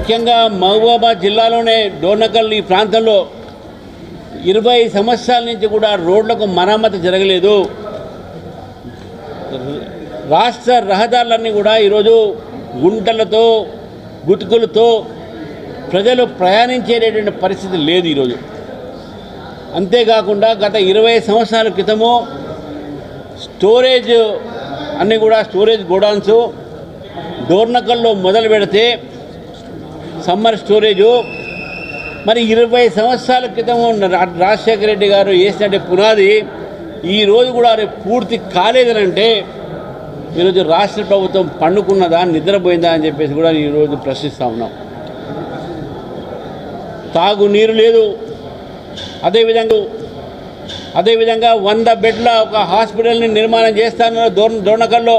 ముఖ్యంగా మహబూబాబాద్ జిల్లాలోనే డోర్నకల్ ఈ ప్రాంతంలో 20 సంవత్సరాల నుంచి కూడా రోడ్లకు మరమ్మతు జరగలేదు. రాష్ట్ర రహదారులన్నీ కూడా ఈరోజు గుంటలతో గుతుకులతో ప్రజలు ప్రయాణించేటటువంటి పరిస్థితి లేదు ఈరోజు. అంతేకాకుండా గత 20 సంవత్సరాల క్రితము స్టోరేజ్ అన్నీ కూడా స్టోరేజ్ గోడౌన్స్ డోర్నకల్లో మొదలు పెడితే సమ్మర్ స్టోరేజు మరి 20 సంవత్సరాల క్రితము రాజశేఖర రెడ్డి గారు వేసినట్టు పునాది ఈరోజు కూడా పూర్తి కాలేదనంటే ఈరోజు రాష్ట్ర ప్రభుత్వం పండుకున్నదా నిద్రపోయిందా అని చెప్పేసి కూడా ఈరోజు ప్రశ్నిస్తూ ఉన్నాం. తాగునీరు లేదు. అదేవిధంగా 100 బెడ్ల ఒక హాస్పిటల్ని నిర్మాణం చేస్తానన్న డోర్నకల్లో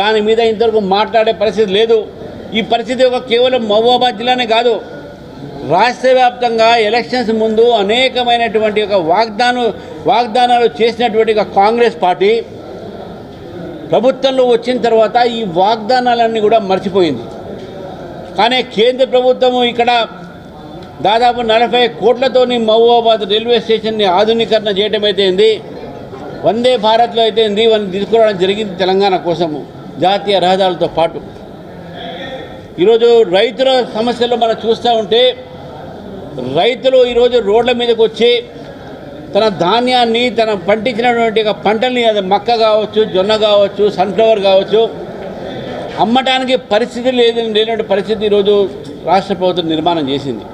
దాని మీద ఇంతవరకు మాట్లాడే పరిస్థితి లేదు. ఈ పరిస్థితి ఒక కేవలం మహబూబాబాద్ జిల్లానే కాదు, రాష్ట్ర వ్యాప్తంగా ఎలక్షన్స్ ముందు అనేకమైనటువంటి ఒక వాగ్దానాలు చేసినటువంటి ఒక కాంగ్రెస్ పార్టీ ప్రభుత్వంలో వచ్చిన తర్వాత ఈ వాగ్దానాలన్నీ కూడా మర్చిపోయింది. కానీ కేంద్ర ప్రభుత్వము ఇక్కడ దాదాపు 40 కోట్లతోని మహబూబాబాద్ రైల్వే స్టేషన్ని ఆధునీకరణ చేయడం అయితేంది, వందే భారత్లో అయితేంది ఇవన్నీ తీసుకురావడం జరిగింది తెలంగాణ కోసము జాతీయ రహదారులతో పాటు. ఈరోజు రైతుల సమస్యలు మనం చూస్తూ ఉంటే రైతులు ఈరోజు రోడ్ల మీదకి వచ్చి తన ధాన్యాన్ని తన పండించినటువంటి పంటల్ని, అది మక్క కావచ్చు, జొన్న కావచ్చు, సన్ఫ్లవర్ కావచ్చు, అమ్మటానికి పరిస్థితి లేనటువంటి పరిస్థితి ఈరోజు రాష్ట్ర ప్రభుత్వం నిర్మాణం చేసింది.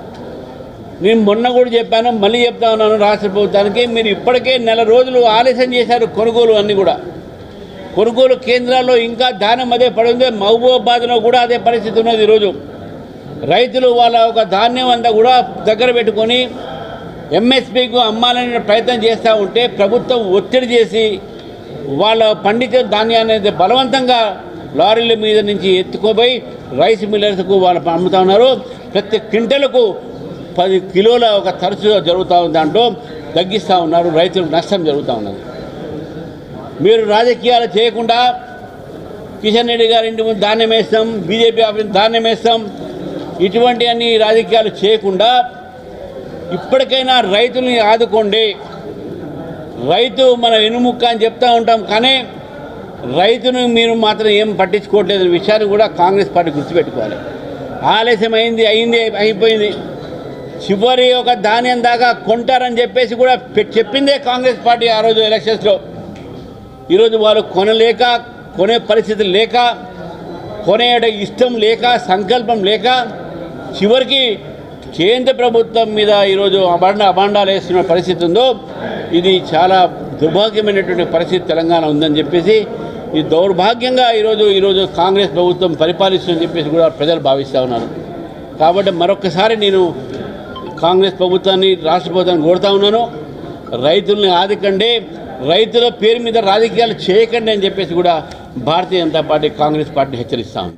నేను మొన్న కూడా చెప్పాను, మళ్ళీ చెప్తా ఉన్నాను, రాష్ట్ర ప్రభుత్వానికి మీరు ఇప్పటికే నెల రోజులు ఆలస్యం చేశారు కొనుగోలు అన్నీ కూడా. కొనుగోలు కేంద్రాల్లో ఇంకా ధాన్యం అదే పడింది. మహబూబాబాద్లో కూడా అదే పరిస్థితి ఉన్నది. ఈరోజు రైతులు వాళ్ళ ఒక ధాన్యం అంతా కూడా దగ్గర పెట్టుకొని ఎంఎస్పీకు అమ్మాలనే ప్రయత్నం చేస్తూ ఉంటే ప్రభుత్వం ఒత్తిడి చేసి వాళ్ళ పండించిన ధాన్యాన్ని బలవంతంగా లారీల మీద నుంచి ఎత్తుకోపోయి రైస్ మిల్లర్స్కు వాళ్ళు అమ్ముతూ ఉన్నారు. ప్రతి క్వింటలకు 10 కిలోల ఒక తరచుగా జరుగుతూ ఉంది. దాంట్లో తగ్గిస్తూ ఉన్నారు. రైతులకు నష్టం జరుగుతూ ఉన్నది. మీరు రాజకీయాలు చేయకుండా కిషన్ రెడ్డి గారి ఇంటి ముందు ధాన్యం వేస్తాం, బీజేపీ ఆఫీస్ ధాన్యం వేస్తాం, ఇటువంటి అన్ని రాజకీయాలు చేయకుండా ఇప్పటికైనా రైతుల్ని ఆదుకోండి. రైతు మన వెనుముక్క అని చెప్తూ ఉంటాం, కానీ రైతును మీరు మాత్రం ఏం పట్టించుకోవట్లేదు విషయాన్ని కూడా కాంగ్రెస్ పార్టీ గుర్తుపెట్టుకోవాలి. ఆలస్యం అయిపోయింది. చివరి ఒక ధాన్యం దాకా కొంటారని చెప్పేసి కూడా చెప్పిందే కాంగ్రెస్ పార్టీ ఆ రోజు ఎలక్షన్స్లో. ఈరోజు వాళ్ళు కొనలేక, కొనే పరిస్థితి లేక, కొనే ఇష్టం లేక, సంకల్పం లేక చివరికి కేంద్ర ప్రభుత్వం మీద ఈరోజు అభాండాలు వేస్తున్న పరిస్థితి ఉందో ఇది చాలా దుర్భాగ్యమైనటువంటి పరిస్థితి తెలంగాణ ఉందని చెప్పేసి, ఈ దౌర్భాగ్యంగా ఈరోజు కాంగ్రెస్ ప్రభుత్వం పరిపాలిస్తుందని చెప్పేసి కూడా ప్రజలు భావిస్తూ ఉన్నారు. కాబట్టి మరొకసారి నేను కాంగ్రెస్ ప్రభుత్వాన్ని, రాష్ట్ర ప్రభుత్వాన్ని కోరుతా ఉన్నాను, రైతుల్ని ఆదుకండి, రైతుల పేరు మీద రాజకీయాలు చేయకండి అని చెప్పేసి కూడా భారతీయ జనతా పార్టీ, కాంగ్రెస్ పార్టీ హెచ్చరిస్తా ఉంది.